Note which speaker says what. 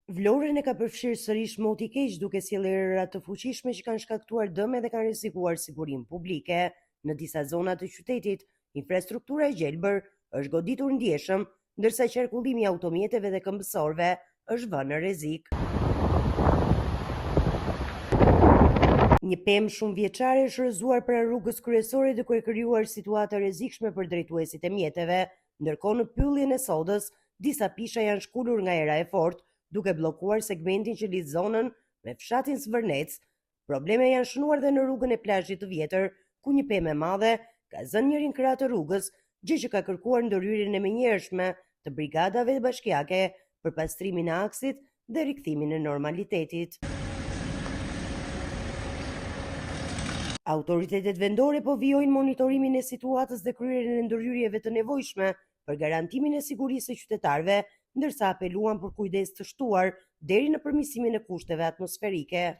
Speaker 1: Vlorën e ka përfshirë sërish moti i keq duke sjellë erëra të fuqishme që kanë shkaktuar dëm dhe kanë rrezikuar sigurinë publike. Në disa zona të qytetit, infrastruktura e gjelbër është goditur ndjeshëm, ndërsa qarkullimi i automjeteve dhe këmbësorëve është vënë në rrezik. Një pemë shumë vjeçare është rrëzuar pranë rrugës kryesore duke krijuar situata rrezikshme për drejtuesit e mjeteve, ndërkohë në pylljen e sodës, disa pisha janë shkulur nga era e fortë, duke bllokuar segmentin që lidh zonën me fshatin Zvërnec. Probleme janë shënuar dhe në rrugën e plazhit të vjetër, ku një pemë e madhe ka zënë njërin krah të rrugës, gjë që ka kërkuar ndërhyrjen e menjëhershme të brigadave bashkiake për pastrimin e aksit dhe rikthimin e normalitetit. Autoritetet vendore po vijojnë monitorimin e situatës dhe kryerjen e ndërhyrjeve të nevojshme për garantimin e sigurisë së qytetarëve, ndërsa apeluan për kujdes të shtuar deri në përmirësimin e kushteve atmosferike.